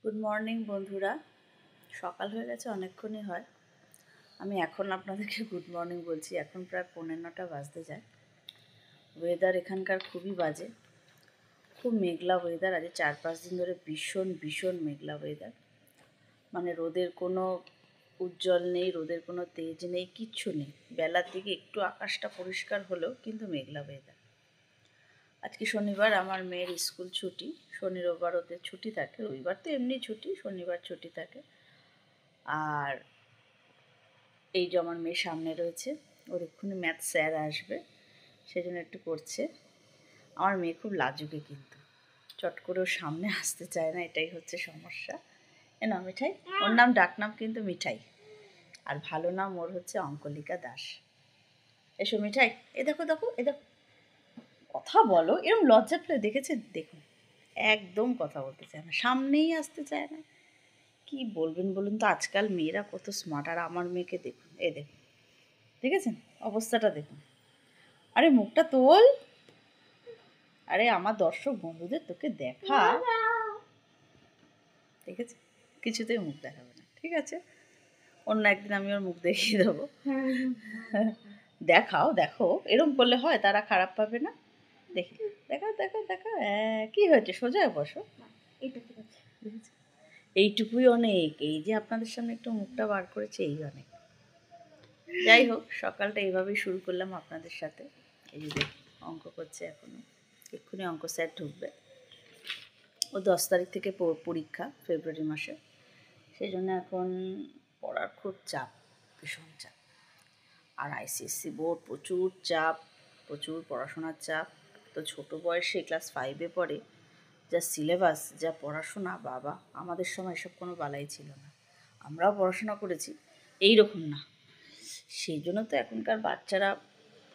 Good morning বন্ধুরা। সকাল হয়ে গেছে, অনেকক্ষণই হয়। আমি এখন আপনাদেরকে গুড মর্নিং বলছি। এখন প্রায় 9:15 বাজতে যায়। ওয়েদার এখানকার খুবই বাজে, খুব মেঘলা ওয়েদার। আজ 4-5 দিন ধরে ভীষণ ভীষণ মেঘলা ওয়েদার। মানে রোদের কোনো উজ্জ্বল নেই, রোদের কোনো তেজ নেই, কিচ্ছু নেই। বেলার দিকে একটু আকাশটা পরিষ্কার হলেও কিন্তু মেঘলা ওয়েদার। আজকে শনিবার, আমার মেয়ের স্কুল ছুটি। শনি রবিবার ওদের ছুটি থাকে, রবিবার তো এমনি ছুটি, শনিবার ছুটি থাকে। আর এই যে আমার মেয়ে সামনে রয়েছে, ওর এক্ষুনি ম্যাথ স্যার আসবে, সেজন্য একটু করছে। আমার মেয়ে খুব লাজুকে, কিন্তু চট করে ওর সামনে আসতে চায় না, এটাই হচ্ছে সমস্যা। না মিঠাই, ওর নাম ডাকনাম কিন্তু মিঠাই, আর ভালো নাম ওর হচ্ছে অঙ্কলিকা দাস। এসো মিঠাই, এ দেখো দেখো, এ দেখো, কথা বলো। এরকম লজ্জা পেলে দেখেছে? দেখুন, একদম কথা বলতে চায় না, সামনেই আসতে চায় না। কি বলবেন বলুন তো, আজকাল মেয়েরা কত স্মার্ট। আর আমার মেয়েকে দেখুন, এই দেখুন, দেখেছেন অবস্থাটা? দেখুন, আরে মুখটা তোল। আরে আমার দর্শক বন্ধুদের তোকে দেখা, দেখেছে? কিছুতেই মুখ দেখাবে না, ঠিক আছে? অন্য একদিন আমি ওর মুখ দেখিয়ে দেবো। দেখাও, দেখো, এরকম করলে হয়? তারা খারাপ পাবে না? দেখি, দেখা দেখা দেখা। কি হয়েছে? সোজা বসো। এইটুকুই অনেক। এই যে আপনাদের সামনে একটু মুখটা বার করেছে, এই অনেক। যাই হোক, সকালটা এইভাবেই শুরু করলাম আপনাদের সাথে। এই যে অঙ্ক করছে এখনো, এক্ষুনি অঙ্ক স্যার ঢুকবে। ও 10 তারিখ থেকে পরীক্ষা, ফেব্রুয়ারি মাসে। সেই জন্য এখন পড়ার খুব চাপ, ভীষণ চাপ। আর আইসিএসসি বোর্ড, প্রচুর চাপ, প্রচুর পড়াশোনার চাপ। তো ছোটো বয়সে ক্লাস 5-এ পড়ে, যা সিলেবাস, যা পড়াশোনা, বাবা! আমাদের সময় এসব কোনো বালাই ছিল না। আমরাও পড়াশোনা করেছি, এই রকম না। সেই জন্য তো এখনকার বাচ্চারা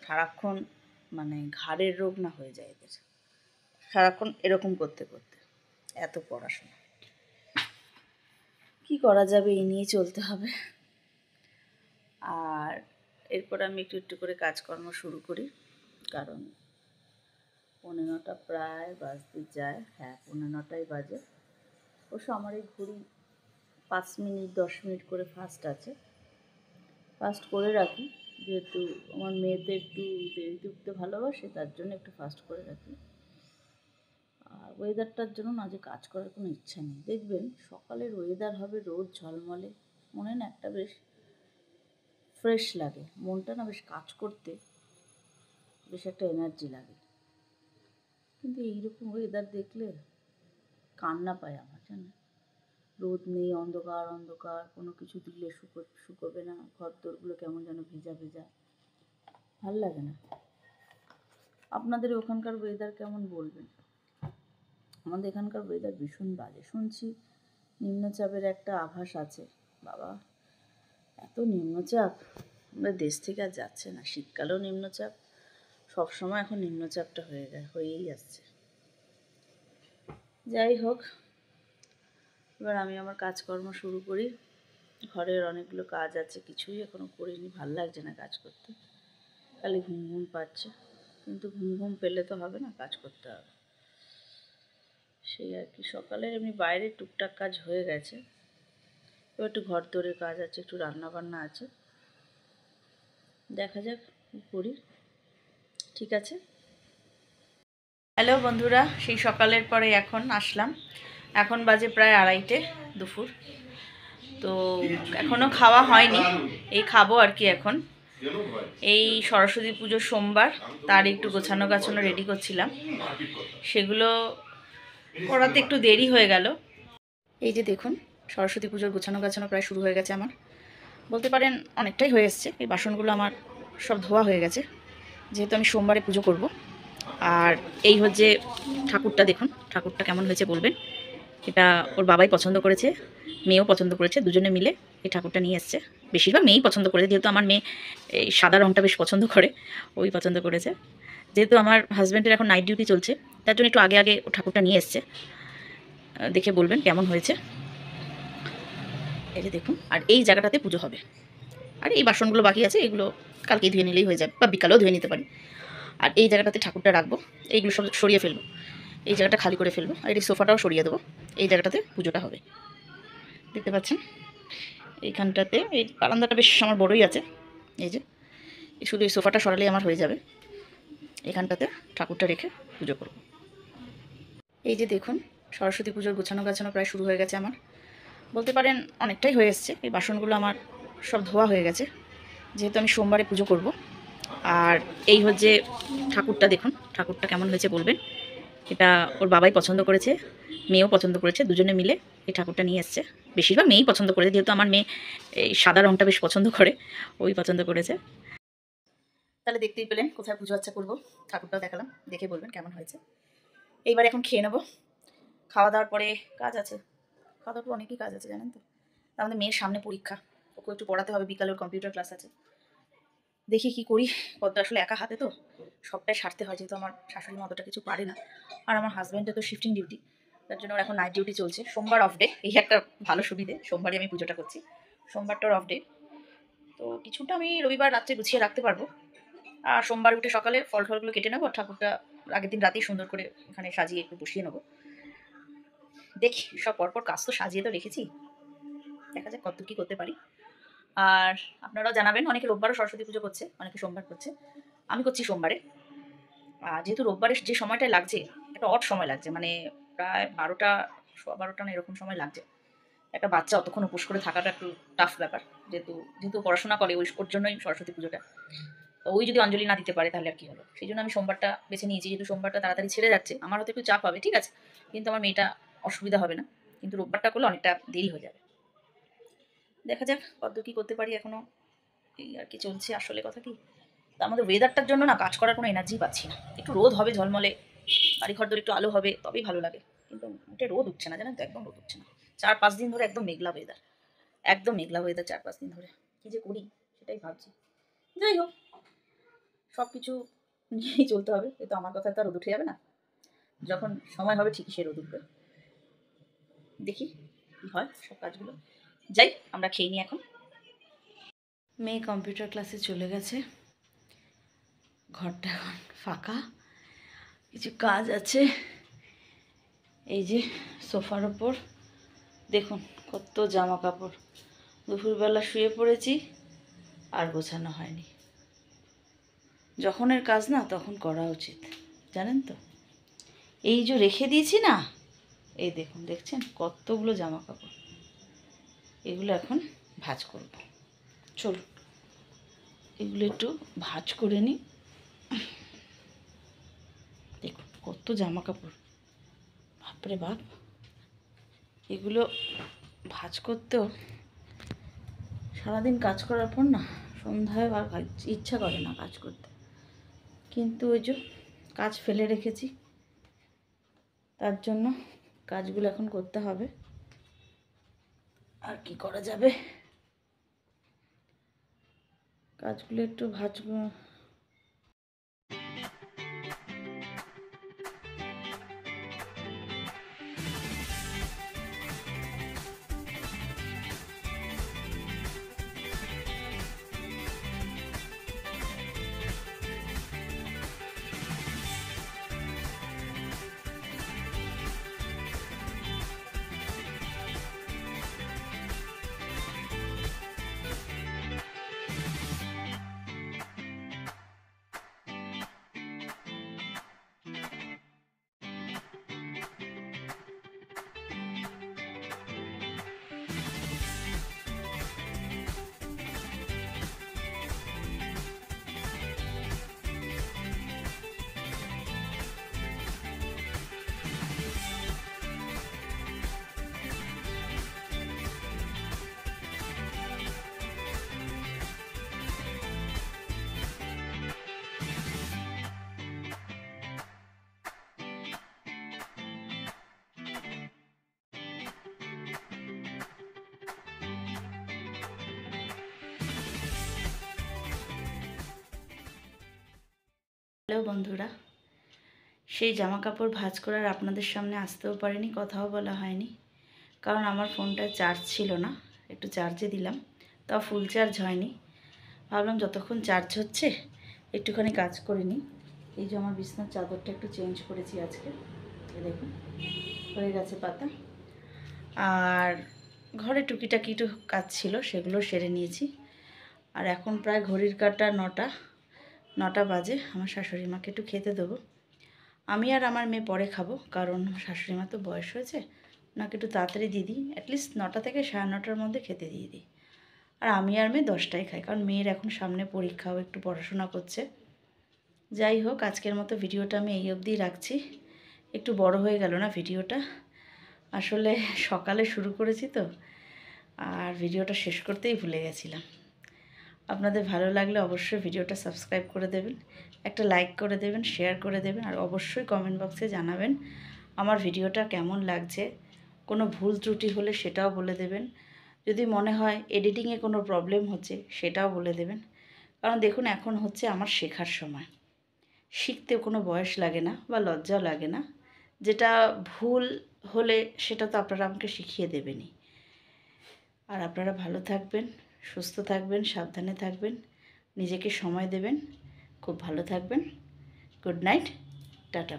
সারাক্ষণ, মানে ঘাড়ের রোগ না হয়ে যায় এদের, সারাক্ষণ এরকম করতে করতে। এত পড়াশোনা, কি করা যাবে, এই নিয়ে চলতে হবে। আর এরপর আমি একটু একটু করে কাজকর্ম শুরু করি, কারণ 9:15 প্রায় বাজতে যায়। হ্যাঁ, 9:15 বাজে। অবশ্য আমার এই ঘড়ি 5 মিনিট 10 মিনিট করে ফাস্ট আছে, ফাস্ট করে রাখি। যেহেতু আমার মেয়েতে একটু দেরিতে উঠতে ভালোবাসে, তার জন্য একটু ফাস্ট করে রাখি। আর ওয়েদারটার জন্য না, যে কাজ করার কোনো ইচ্ছা নেই। দেখবেন সকালের ওয়েদার হবে রোদ ঝলমলে, মনে না একটা বেশ ফ্রেশ লাগে, মনটা না বেশ কাজ করতে বেশ একটা এনার্জি লাগে। কিন্তু এইরকম ওয়েদার দেখলে কান্না পায় আমার, জানেন? রোদ নেই, অন্ধকার অন্ধকার, কোনো কিছু দিলে শুকোবে না, ঘর দোরগুলো কেমন যেন ভেজা ভেজা, ভাল লাগে না। আপনাদের ওখানকার ওয়েদার কেমন বলবেন? আমাদের এখানকার ওয়েদার ভীষণ বাজে। শুনছি নিম্নচাপের একটা আভাস আছে। বাবা, এত নিম্নচাপ, আমাদের দেশ থেকে আর যাচ্ছে না। শীতকালেও নিম্নচাপ, সবসময় এখন নিম্নচাপটা হয়েই আসছে। যাই হোক, এবার আমি আমার কাজকর্ম শুরু করি। ঘরের অনেকগুলো কাজ আছে, কিছুই এখনো করিনি, ভাল লাগছে না কাজ করতে, খালি ঘুম ঘুম পাচ্ছে। কিন্তু ঘুম ঘুম পেলে তো হবে না, কাজ করতে হবে, সেই আর কি। সকালে এমনি বাইরে টুকটাক কাজ হয়ে গেছে, এবার একটু ঘর দোরের কাজ আছে, একটু রান্না বান্না আছে, দেখা যাক কী করি। ঠিক আছে। হ্যালো বন্ধুরা, সেই সকালের পরে এখন আসলাম। এখন বাজে প্রায় 2:30 দুপুর। তো এখনও খাওয়া হয়নি, এই খাবো আর কি এখন। এই সরস্বতী পুজোর সোমবার, তার একটু গোছানো গাছানো রেডি করছিলাম, সেগুলো করাতে একটু দেরি হয়ে গেল। এই যে দেখুন, সরস্বতী পুজোর গোছানো গাছানো প্রায় শুরু হয়ে গেছে আমার, বলতে পারেন অনেকটাই হয়ে এসছে। এই বাসনগুলো আমার সব ধোয়া হয়ে গেছে, যেহেতু আমি সোমবারে পুজো করব। আর এই হচ্ছে ঠাকুরটা, দেখুন ঠাকুরটা কেমন হয়েছে বলবেন। এটা ওর বাবাই পছন্দ করেছে, মেয়েও পছন্দ করেছে, দুজনে মিলে এই ঠাকুরটা নিয়ে এসছে। বেশিরভাগ মেয়েই পছন্দ করেছে, যেহেতু আমার মেয়ে এই সাদা রঙটা বেশ পছন্দ করে, ওই পছন্দ করেছে। যেহেতু আমার হাজব্যান্ডের এখন নাইট ডিউটি চলছে, তার জন্য একটু আগে আগে ও ঠাকুরটা নিয়ে এসছে। দেখে বলবেন কেমন হয়েছে। এই যে দেখুন, আর এই জায়গাটাতে পুজো হবে। আর এই বাসনগুলো বাকি আছে, এগুলো কালকেই ধুয়ে নিলেই হয়ে যাবে, বা বিকালেও ধুয়ে নিতে পারি। আর এই জায়গাটাতে ঠাকুরটা রাখবো, এইগুলো সব সরিয়ে ফেলবো। এই জায়গাটা খালি করে ফেলবো, আর এই সোফাটাও সরিয়ে দেবো। এই জায়গাটাতে পুজোটা হবে, দেখতে পাচ্ছেন। এইখানটাতে এই বারান্দাটা বেশ আমার বড়ই আছে। এই যে শুধু এই সোফাটা সরালেই আমার হয়ে যাবে। এখানটাতে ঠাকুরটা রেখে পুজো করব। এই যে দেখুন, সরস্বতী পুজোর গোছানো গাছানো প্রায় শুরু হয়ে গেছে আমার, বলতে পারেন অনেকটাই হয়ে এসছে। এই বাসনগুলো আমার সব ধোয়া হয়ে গেছে, যেহেতু আমি সোমবারে পুজো করব। আর এই হচ্ছে ঠাকুরটা, দেখুন ঠাকুরটা কেমন হয়েছে বলবেন। এটা ওর বাবাই পছন্দ করেছে, মেয়েও পছন্দ করেছে, দুজনে মিলে এই ঠাকুরটা নিয়ে এসছে। বেশিরভাগ মেয়েই পছন্দ করেছে, যেহেতু আমার মেয়ে এই সাদা রঙটা বেশ পছন্দ করে, ওই পছন্দ করেছে। তাহলে দেখতেই পেলেন কোথায় পুজো আচ্ছা করবো, ঠাকুরটাও দেখালাম, দেখে বলবেন কেমন হয়েছে। এইবার এখন খেয়ে নেবো। খাওয়া দাওয়ার পরে কাজ আছে, খাওয়া দাওয়ার পর অনেকই কাজ আছে জানেন তো। আমাদের মেয়ের সামনে পরীক্ষা, ওকে একটু পড়াতে হবে, বিকালের কম্পিউটার ক্লাস আছে। দেখি কি করি, কত আসলে একা হাতে তো সবটাই সারতে হয়, যেহেতু আমার শাশুড়ি মা অতটা কিছু পারে না। আর আমার হাজব্যান্ডের তো শিফটিং ডিউটি, তার জন্য ওর এখন নাইট ডিউটি চলছে। সোমবার অফ ডে, এই একটা ভালো সুবিধে, সোমবারই আমি পুজোটা করছি, সোমবারটার অফ ডে। তো কিছুটা আমি রবিবার রাত্রে গুছিয়ে রাখতে পারবো। আর সোমবার উঠে সকালে ফল ফলগুলো কেটে নেবো, আর ঠাকুরটা আগের দিন রাতেই সুন্দর করে এখানে সাজিয়ে একটু বসিয়ে নেবো। দেখি সব পরপর কাজ তো সাজিয়ে তো রেখেছি, দেখা যাক কত কী করতে পারি। আর আপনারাও জানাবেন, অনেকে রোববারও সরস্বতী পুজো করছে, অনেকে সোমবার করছে, আমি করছি সোমবারে। আর যেহেতু রোববারের যে সময়টায় লাগছে, একটা অড সময় লাগছে, মানে প্রায় 12টা 12:15 না এরকম সময় লাগছে। একটা বাচ্চা অতক্ষণ উপোস করে থাকাটা একটু টাফ ব্যাপার, যেহেতু যেহেতু পড়াশোনা করে, ওর জন্যই সরস্বতী পুজোটা। তো ওই যদি অঞ্জলি না দিতে পারে তাহলে আর কি হলো, সেই জন্য আমি সোমবারটা বেছে নিয়েছি, যেহেতু সোমবারটা তাড়াতাড়ি ছেড়ে যাচ্ছে। আমার হয়তো একটু চাপ হবে, ঠিক আছে, কিন্তু আমার মেয়েটা অসুবিধা হবে না, কিন্তু রোববারটা করলে অনেকটা দেরি হয়ে যাবে। দেখা যাক কত কী করতে পারি, এখনও এই আর কি চলছে। আসলে কথা কি, তার মধ্যে ওয়েদারটার জন্য না কাজ করার কোনো এনার্জি পাচ্ছি না। একটু রোদ হবে ঝলমলে, বাড়িঘর ধরে একটু আলো হবে, তবেই ভালো লাগে, কিন্তু মোটে রোদ উঠছে না জানেন তো, একদম রোদ উঠছে না। 4-5 দিন ধরে একদম মেঘলা ওয়েদার, একদম মেঘলা ওয়েদার 4-5 দিন ধরে। কী যে করি সেটাই ভাবছি। যাই হোক, সব কিছু নিয়েই চলতে হবে, কিন্তু আমার কথা তো আর রোদ উঠে যাবে না, যখন সময় হবে ঠিকই সে রোদ উঠবে। দেখি কী হয় সব কাজগুলো। যাই, আমরা খেয়ে নিই এখন। মেয়ে কম্পিউটার ক্লাসে চলে গেছে, ঘরটা এখন ফাঁকা, কিছু কাজ আছে। এই যে সোফার ওপর দেখুন কত জামা কাপড়, দুপুরবেলা শুয়ে পড়েছি আর গোছানো হয়নি। যখনের কাজ না তখন করা উচিত, জানেন তো। এই যে রেখে দিয়েছি না, এই দেখুন, দেখছেন কতগুলো জামা কাপড়, এগুলো এখন ভাঁজ করব। চলুন এগুলো একটু ভাঁজ করে নিই। দেখুন কত জামা কাপড়, বাপরে বাপ। এগুলো ভাঁজ করতেও সারাদিন কাজ করার পর না সন্ধ্যায় আর ইচ্ছা করে না কাজ করতে, কিন্তু ওই যে কাজ ফেলে রেখেছি, তার জন্য কাজগুলো এখন করতে হবে। আর কি করা যাবে, কাজগুলো একটু ভাঁজ। হ্যালো বন্ধুরা, সেই জামা কাপড় ভাঁজ করার আপনাদের সামনে আসতেও পারিনি, কথাও বলা হয়নি, কারণ আমার ফোনটায় চার্জ ছিল না। একটু চার্জে দিলাম, তাও ফুল চার্জ হয়নি। ভাবলাম যতক্ষণ চার্জ হচ্ছে একটুখানি কাজ করে নিই। এই যে আমার বিছনার চাদরটা একটু চেঞ্জ করেছি আজকে, দেখুন হয়ে গেছে পাতা। আর ঘরে টুকিটাকি একটু কাজ ছিল, সেগুলো সেরে নিয়েছি। আর এখন প্রায় ঘড়ির কাঁটা 9টা বাজে। আমার শাশুড়ি মাকে একটু খেতে দেবো। আমি আর আমার মেয়ে পরে খাবো, কারণ শাশুড়ি মা তো বয়স হয়েছে, ওনাকে একটু তাড়াতাড়ি দিয়ে দিই, অ্যাটলিস্ট 9টা থেকে 9:30টার মধ্যে খেতে দিয়ে দিই। আর আমি আর মেয়ে 10টায় খাই, কারণ মেয়ের এখন সামনে পরীক্ষাও, একটু পড়াশোনা করছে। যাই হোক, আজকের মতো ভিডিওটা আমি এই অবধিই রাখছি। একটু বড় হয়ে গেল না ভিডিওটা, আসলে সকালে শুরু করেছি তো, আর ভিডিওটা শেষ করতেই ভুলে গেছিলাম। আপনাদের ভালো লাগলে অবশ্যই ভিডিওটা সাবস্ক্রাইব করে দেবেন, একটা লাইক করে দেবেন, শেয়ার করে দেবেন, আর অবশ্যই কমেন্ট বক্সে জানাবেন আমার ভিডিওটা কেমন লাগছে। কোনো ভুল ত্রুটি হলে সেটাও বলে দেবেন। যদি মনে হয় এডিটিংয়ে কোনো প্রবলেম হচ্ছে সেটাও বলে দেবেন। কারণ দেখুন, এখন হচ্ছে আমার শেখার সময়। শিখতে কোনো বয়স লাগে না বা লজ্জাও লাগে না। যেটা ভুল হলে সেটা তো আপনারা আমাকে শিখিয়ে দেবেনই। আর আপনারা ভালো থাকবেন, সুস্থ থাকবেন, সাবধানে থাকবেন, নিজেকে সময় দেবেন, খুব ভালো থাকবেন। Good night, tata.